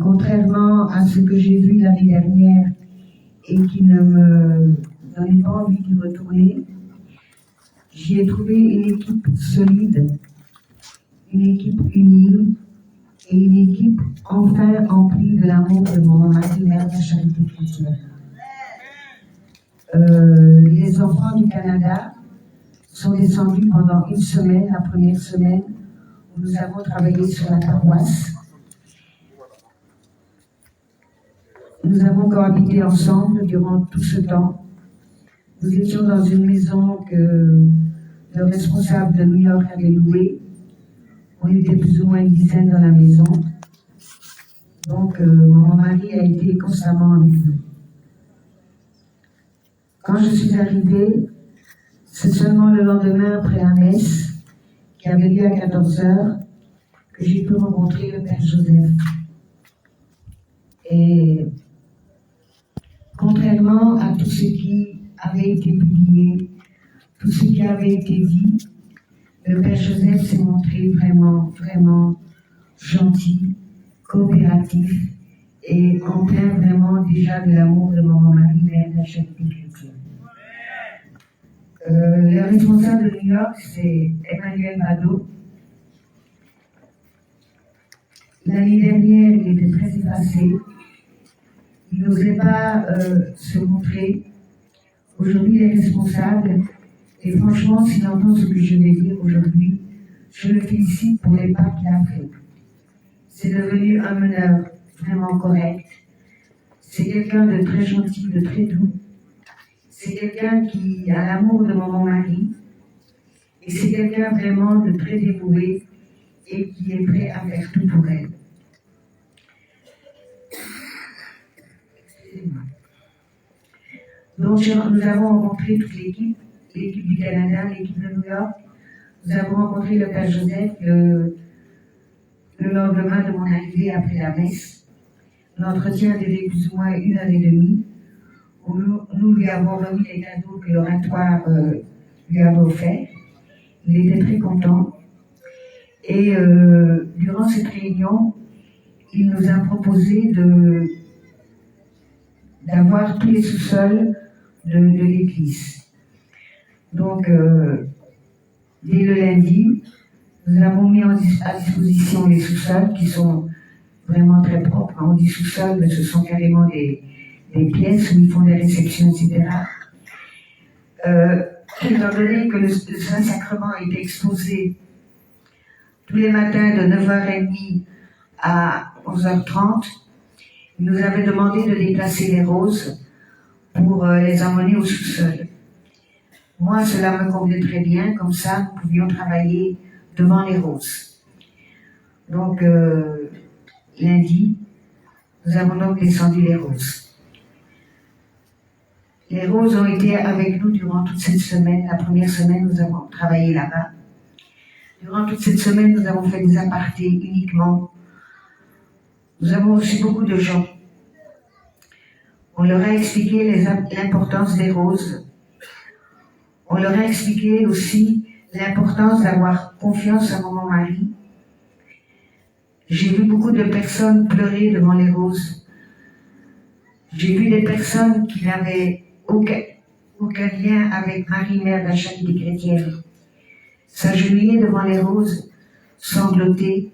Contrairement à ce que j'ai vu l'année dernière et qui ne me donnait pas envie d'y retourner, j'y ai trouvé une équipe solide, une équipe unie et une équipe enfin emplie de l'amour de mon mari, mère de la charité chrétienne. Les enfants du Canada sont descendus pendant une semaine, la première semaine, où nous avons travaillé sur la paroisse. Nous avons cohabité ensemble durant tout ce temps. Nous étions dans une maison que le responsable de New York avait louée. On était plus ou moins une dizaine dans la maison. Donc, mon mari a été constamment avec nous. Quand je suis arrivée, c'est seulement le lendemain après la messe, qui avait lieu à 14h, que j'ai pu rencontrer le Père Joseph. Et contrairement à tout ce qui avait été publié, tout ce qui avait été dit, le Père Joseph s'est montré vraiment, vraiment gentil, coopératif et en plein vraiment déjà de l'amour de maman Marie, mère de la charité chrétienne. Le responsable de New York, c'est Emmanuel Bado. L'année dernière, il était très effacé. Il n'osait pas se montrer. Aujourd'hui, il est responsable. Et franchement, s'il entend ce que je vais dire aujourd'hui, je le félicite pour les pas qu'il a fait. C'est devenu un meneur vraiment correct. C'est quelqu'un de très gentil, de très doux. C'est quelqu'un qui a l'amour de mon mari. Et c'est quelqu'un vraiment de très dévoué et qui est prêt à faire tout pour elle. Excusez-moi. Donc, nous avons rencontré toute l'équipe du Canada, l'équipe de New York. Nous avons rencontré le Père Joseph le lendemain de mon arrivée après la messe. L'entretien durait plus ou moins 1h30, où nous lui avons remis les cadeaux que l'oratoire lui avait offerts. Il était très content. Et durant cette réunion, il nous a proposé d'avoir tous les sous-sols de l'église. Donc, dès le lundi, nous avons mis à disposition les sous-sols qui sont vraiment très propres. On dit sous-sol, mais ce sont carrément des pièces où ils font des réceptions, etc. Étant donné que le Saint-Sacrement a été exposé tous les matins de 9h30 à 11h30, il nous avait demandé de déplacer les roses pour les emmener au sous-sol. Moi, cela me convenait très bien, comme ça, nous pouvions travailler devant les roses. Donc, lundi, nous avons donc descendu les roses. Les roses ont été avec nous durant toute cette semaine. La première semaine, nous avons travaillé là-bas. Durant toute cette semaine, nous avons fait des apartés uniquement. Nous avons reçu beaucoup de gens. On leur a expliqué l'importance des roses. On leur a expliqué aussi l'importance d'avoir confiance en mon mari. J'ai vu beaucoup de personnes pleurer devant les roses. J'ai vu des personnes qui n'avaient aucun lien avec Marie, mère de la charité chrétienne, s'agenouiller devant les roses, sangloter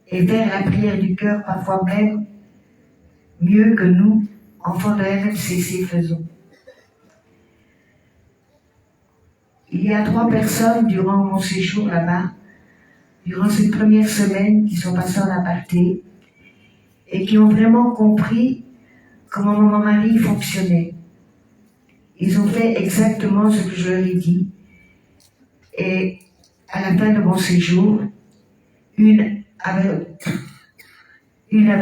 et faire la prière du cœur, parfois même mieux que nous, enfants de MFCC, faisons. Il y a 3 personnes durant mon séjour là-bas, durant cette première semaine, qui sont passées en aparté et qui ont vraiment compris comment mon mari fonctionnait. Ils ont fait exactement ce que je leur ai dit. Et à la fin de mon séjour, une avait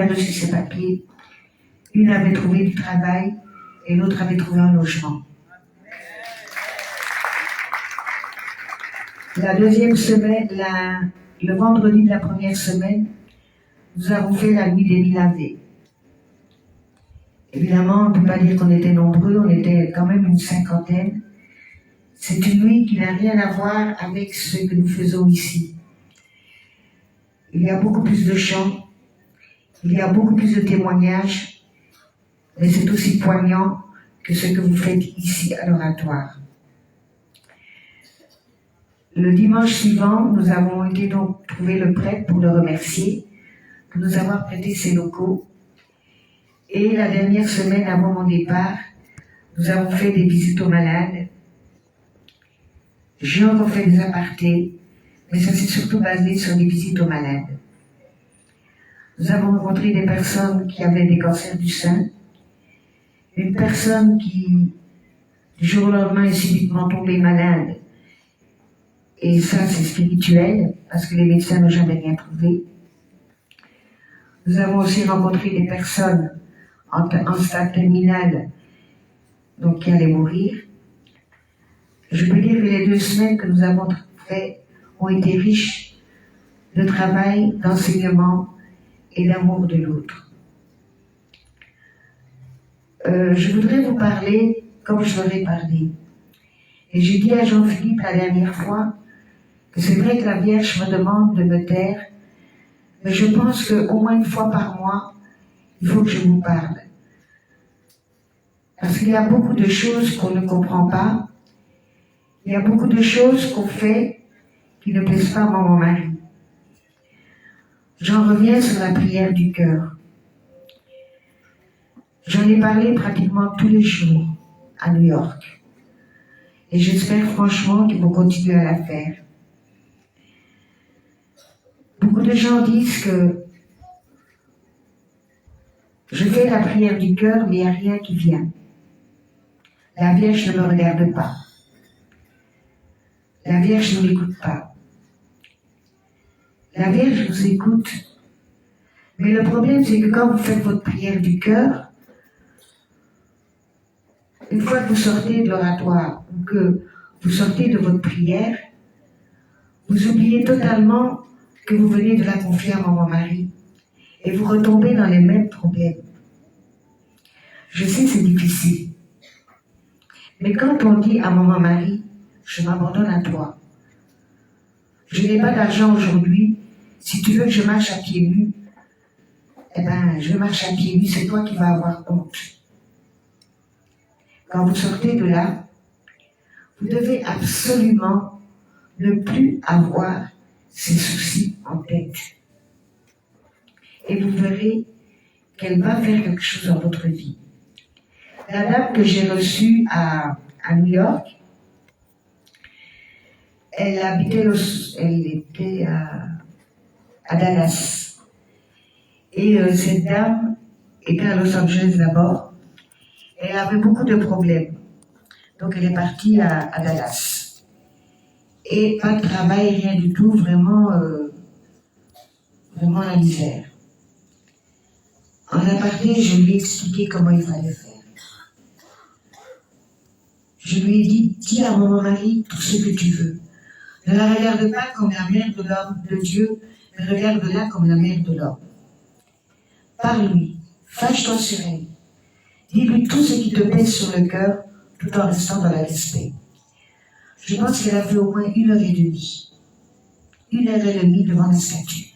reçu ses papiers, une avait trouvé du travail et l'autre avait trouvé un logement. La deuxième semaine, le vendredi de la première semaine, nous avons fait la nuit des Milavés. Évidemment, on ne peut pas dire qu'on était nombreux, on était quand même une 50aine. C'est une nuit qui n'a rien à voir avec ce que nous faisons ici. Il y a beaucoup plus de chants, Il y a beaucoup plus de témoignages, mais c'est aussi poignant que ce que vous faites ici à l'oratoire. Le dimanche suivant, nous avons été donc trouver le prêtre pour le remercier de nous avoir prêté ses locaux. Et la dernière semaine avant mon départ, nous avons fait des visites aux malades. J'ai encore fait des apartés, mais ça s'est surtout basé sur des visites aux malades. Nous avons rencontré des personnes qui avaient des cancers du sein, une personne qui, du jour au lendemain, est subitement tombée malade. Et ça, c'est spirituel, parce que les médecins n'ont jamais rien trouvé. Nous avons aussi rencontré des personnes en stade terminal, donc qui allaient mourir. Je peux dire que les 2 semaines que nous avons faites ont été riches de travail, d'enseignement et d'amour de l'autre. Je voudrais vous parler comme je leur ai parlé. Et j'ai dit à Jean-Philippe la dernière fois que c'est vrai que la Vierge me demande de me taire, mais je pense qu'au moins une fois par mois, il faut que je vous parle. Parce qu'il y a beaucoup de choses qu'on ne comprend pas, il y a beaucoup de choses qu'on fait qui ne plaisent pas à mon mari. J'en reviens sur la prière du cœur. J'en ai parlé pratiquement tous les jours à New York. Et j'espère franchement qu'ils vont continuer à la faire. Beaucoup de gens disent que je fais la prière du cœur, mais il n'y a rien qui vient. La Vierge ne me regarde pas. La Vierge ne m'écoute pas. La Vierge vous écoute. Mais le problème, c'est que quand vous faites votre prière du cœur, une fois que vous sortez de l'oratoire ou que vous sortez de votre prière, vous oubliez totalement que vous venez de la confier à mon mari et vous retombez dans les mêmes problèmes. Je sais, c'est difficile. Mais quand on dit à mon mari, je m'abandonne à toi. Je n'ai pas d'argent aujourd'hui. Si tu veux que je marche à pieds nus, eh ben, je marche à pieds nus, c'est toi qui vas avoir honte. Quand vous sortez de là, vous devez absolument ne plus avoir ces soucis en tête. Et vous verrez qu'elle va faire quelque chose dans votre vie. La dame que j'ai reçue à New York, elle était à Dallas. Et cette dame était à Los Angeles d'abord. Elle avait beaucoup de problèmes. Donc elle est partie à Dallas. Et pas de travail, rien du tout, vraiment la misère. En aparté, je lui ai expliqué comment il fallait faire. Je lui ai dit, dis à mon mari tout ce que tu veux. Ne la regarde pas comme la mère de l'homme, de Dieu, mais regarde-la comme la mère de l'homme. Parle-lui, fâche-toi sur elle. Dis-lui tout ce qui te pèse sur le cœur, tout en restant dans le respect. Je pense qu'elle a fait au moins 1h30. 1h30 devant la statue.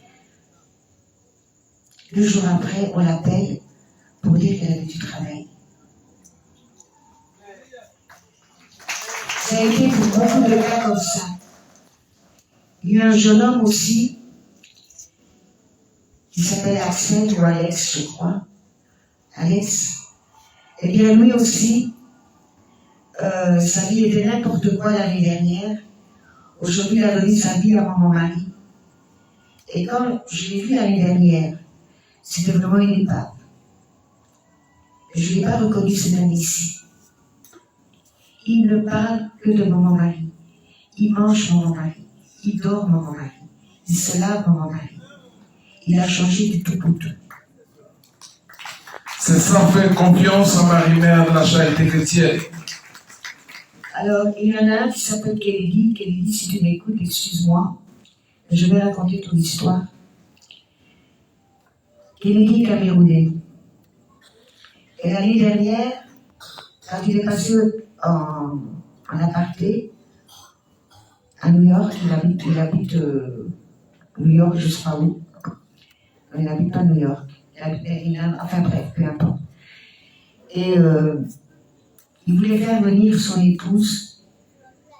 2 jours après, on l'appelle pour dire qu'elle avait du travail. Ça a été pour beaucoup de cas comme ça. Il y a un jeune homme aussi, qui s'appelle Axel ou Alex, je crois. Alex. Eh bien, lui aussi, sa vie était n'importe quoi l'année dernière. Aujourd'hui, il a donné sa vie à mon mari. Et quand je l'ai vu l'année dernière, c'était vraiment une épave. Je ne l'ai pas reconnu cette année-ci. Il ne parle que de mon mari. Il mange mon mari. Il dort mon mari. Il se lave mon mari. Il a changé du tout pour tout. C'est sans faire confiance en Marie-Mère de la Charité chrétienne. Alors, il y en a un qui s'appelle Kennedy. Kennedy, si tu m'écoutes, excuse-moi. Je vais raconter ton histoire. Kennedy est camerounais. Et l'année dernière, quand il est passé en aparté, à New York, il habite New York, je sais pas où. Il n'habite pas New York. enfin bref, peu importe. Et il voulait faire venir son épouse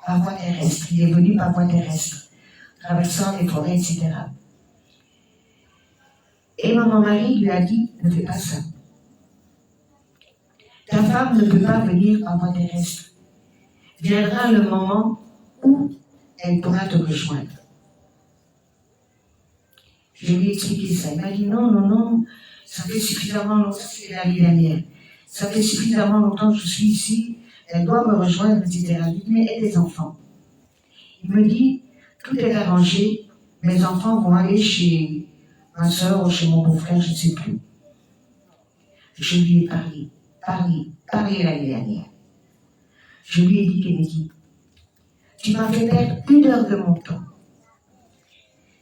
par voie terrestre. Il est venu par voie terrestre, traversant les forêts, etc. Et mon mari lui a dit, ne fais pas ça. Ta femme ne peut pas venir par voie terrestre. Viendra le moment où elle pourra te rejoindre. Je lui ai expliqué ça. Il m'a dit non, ça fait suffisamment longtemps, c'était l'année dernière. Ça fait suffisamment longtemps que je suis ici, elle doit me rejoindre, etc. Mais et les enfants? Il me dit, tout est arrangé, mes enfants vont aller chez ma soeur ou chez mon beau-frère, je ne sais plus. Je lui ai parlé l'année dernière. Je lui ai dit, Kennedy, tu m'as fait perdre 1 heure de mon temps.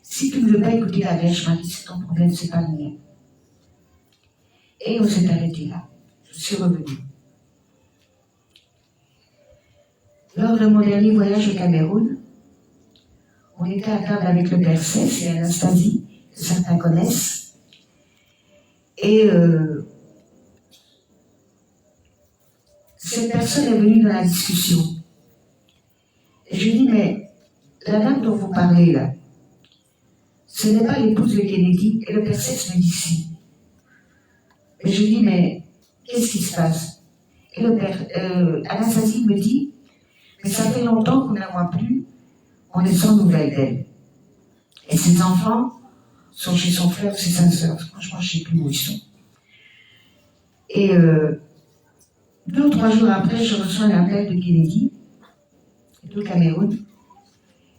Si tu ne veux pas écouter la Vierge Marie, c'est ton problème, c'est pas le mien. Et on s'est arrêté là. Je suis revenue. Lors de mon dernier voyage au Cameroun, on était à table avec le père Cès et Anastasie, que certains connaissent. Et cette personne est venue dans la discussion. Et je lui dis, mais la dame dont vous parlez là, ce n'est pas l'épouse de Kennedy, et le père Cès me dit si. Et je dis, mais qu'est-ce qui se passe? Et le père Anastasie me dit, mais ça fait longtemps qu'on ne la voit plus, on est sans nouvelles d'elle. Et ses enfants sont chez son frère ou chez sa sœur. Franchement, je ne sais plus où ils sont. Et 2 ou 3 jours après, je reçois un appel de Kennedy, du Cameroun,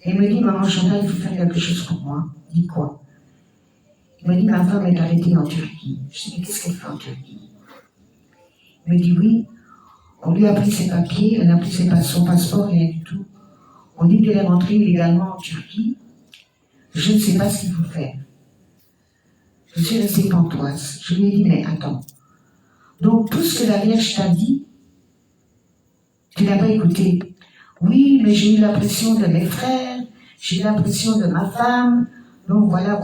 et il me dit, maman Chantal, il faut faire quelque chose pour moi. Je dis quoi? Il me dit, ma femme est arrêtée en Turquie. Je dis, mais qu'est-ce qu'elle fait en Turquie? Il me dit, oui, on lui a pris ses papiers, on a pris son passeport, rien du tout. On dit qu'elle est rentrée illégalement en Turquie. Je ne sais pas ce qu'il faut faire. Je suis restée pantoise. Je lui ai dit, mais attends. Donc tout ce que la Vierge t'a dit, tu n'as pas écouté. Oui, mais j'ai eu la pression de mes frères, j'ai eu la pression de ma femme, donc voilà.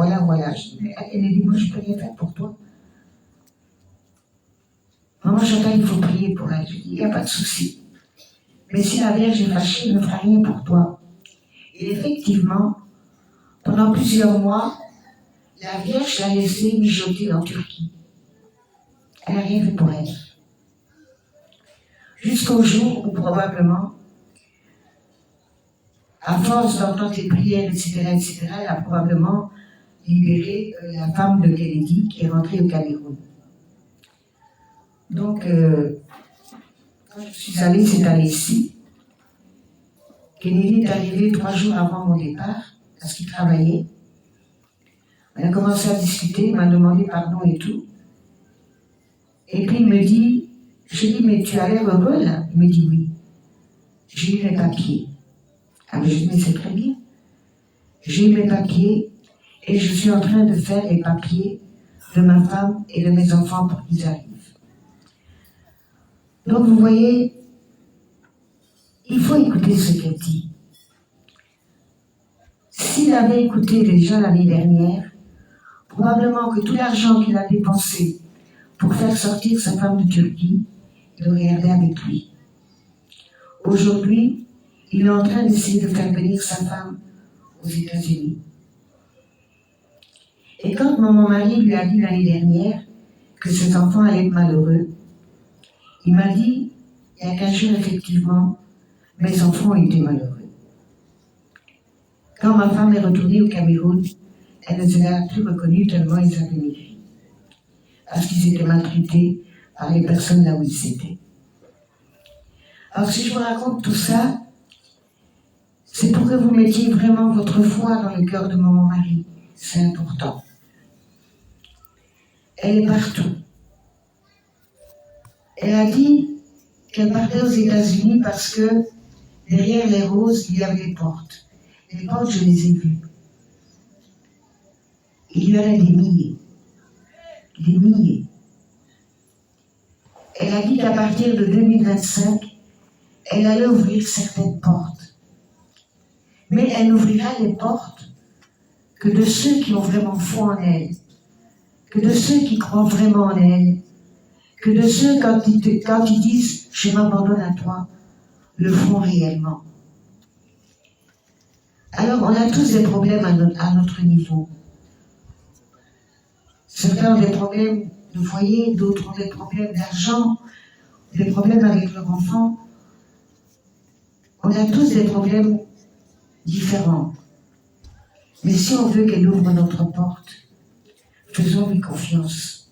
Je dis, mais elle dit, moi je peux rien faire pour toi. Maman Chantal, il faut prier pour elle. Je dis, il n'y a pas de souci. Mais si la Vierge est fâchée, elle ne fera rien pour toi. Et effectivement, pendant plusieurs mois, la Vierge l'a laissée mijoter en Turquie. Elle n'a rien fait pour elle. Jusqu'au jour où probablement, à force d'entendre les prières, etc., elle a probablement libéré la femme de Kennedy qui est rentrée au Cameroun. Donc, quand je suis allée cette année-ci, Kennedy est arrivé 3 jours avant mon départ, parce qu'il travaillait. On a commencé à discuter, il m'a demandé pardon et tout. Et puis il me dit, je lui dis, mais tu as l'air heureux là? Il me dit oui. J'ai eu mes papiers. Ah mais je dis, mais c'est très bien. J'ai eu mes papiers et je suis en train de faire les papiers de ma femme et de mes enfants pour qu'ils arrivent. Donc vous voyez, il faut écouter ce qu'elle dit. S'il avait écouté déjà l'année dernière, probablement que tout l'argent qu'il a dépensé pour faire sortir sa femme de Turquie, il aurait gardé avec lui. Aujourd'hui, il est en train d'essayer de faire venir sa femme aux États-Unis. Et quand mon mari lui a dit l'année dernière que ses enfants allaient être malheureux, il m'a dit, il y a 15 jours, effectivement, mes enfants ont été malheureux. Quand ma femme est retournée au Cameroun, elle ne se l'a plus reconnue tellement ils avaient maigri. Parce qu'ils étaient maltraités par les personnes là où ils étaient. Alors si je vous raconte tout ça, c'est pour que vous mettiez vraiment votre foi dans le cœur de mon mari. C'est important. Elle est partout. Elle a dit qu'elle partait aux États-Unis parce que derrière les roses, il y avait des portes. Les portes, je les ai vues. Il y en a des milliers. Des milliers. Elle a dit qu'à partir de 2025, elle allait ouvrir certaines portes. Mais elle n'ouvrira les portes que de ceux qui ont vraiment foi en elle, que de ceux qui croient vraiment en elle, que de ceux quand ils disent « je m'abandonne à toi », le font réellement. Alors, on a tous des problèmes à notre niveau. Certains ont des problèmes de foyer, d'autres ont des problèmes d'argent, des problèmes avec leurs enfants. On a tous des problèmes différents. Mais si on veut qu'elle ouvre notre porte, faisons-lui confiance.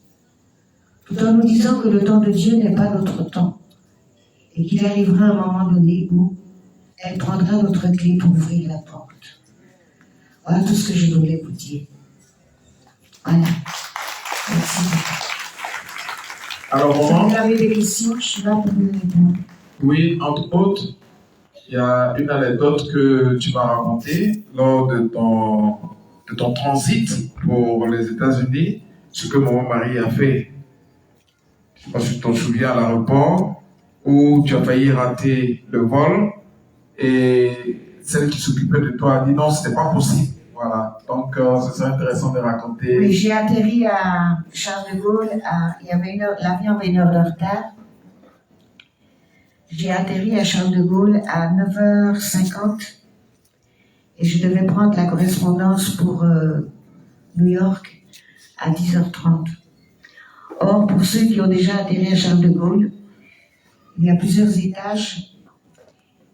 Tout en nous disant que le temps de Dieu n'est pas notre temps. Et qu'il arrivera un moment donné où elle prendra notre clé pour ouvrir la porte. Voilà tout ce que je voulais vous dire. Voilà. Merci. Alors, Si maman, vous avez des questions, je suis là pour vous répondre. oui, entre autres, il y a une anecdote que tu m'as racontée lors de ton transit pour les États-Unis, ce que mon mari a fait. Je sais pas si tu t'en souviens à l'aéroport, où tu as failli rater le vol et celle qui s'occupait de toi a dit non, c'était pas possible. Voilà. Donc, ce serait intéressant de raconter. Oui, j'ai atterri à Charles de Gaulle, l'avion avait 1 heure de retard. J'ai atterri à Charles de Gaulle à 9h50 et je devais prendre la correspondance pour New York à 10h30. Or, pour ceux qui ont déjà atterri à Charles de Gaulle, il y a plusieurs étages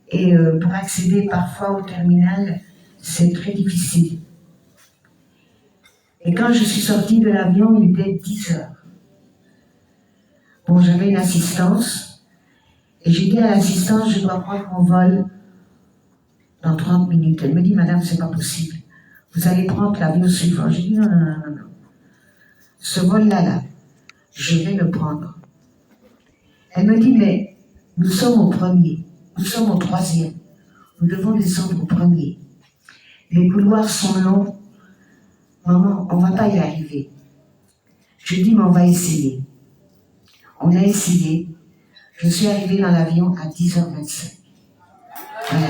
et pour accéder parfois au terminal, c'est très difficile. Et quand je suis sortie de l'avion, il était 10h. Bon, j'avais une assistance et j'ai dit à l'assistance, je dois prendre mon vol dans 30 minutes. Elle me dit, madame, c'est pas possible. Vous allez prendre l'avion suivant. J'ai dit, non. Ce vol-là, je vais le prendre. Elle me dit, mais nous sommes au premier, nous sommes au 3e. Nous devons descendre au premier. Les couloirs sont longs. Maman, on ne va pas y arriver. Je dis, mais on va essayer. On a essayé. Je suis arrivée dans l'avion à 10h25. Voilà.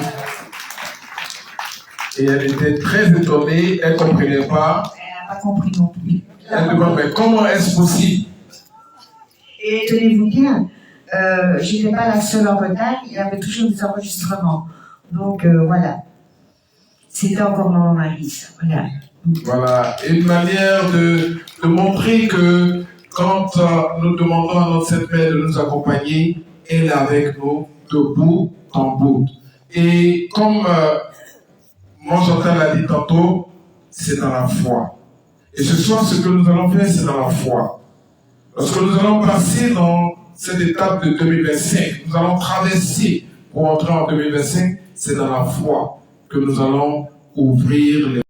Et elle était très étonnée, elle ne comprenait pas. Elle n'a pas compris non plus. Elle demande, mais comment est-ce possible? Et tenez-vous bien, je n'étais pas la seule en retard, il y avait toujours des enregistrements. Donc voilà. C'était encore mon mari, ça. Voilà. Voilà, une manière de montrer que quand nous demandons à notre Sainte-Mère de nous accompagner, elle est avec nous de bout en bout. Et comme mon Chantal l'a dit tantôt, c'est dans la foi. Et ce soir, ce que nous allons faire, c'est dans la foi. Lorsque nous allons passer dans cette étape de 2025, nous allons traverser pour entrer en 2025, c'est dans la foi que nous allons ouvrir les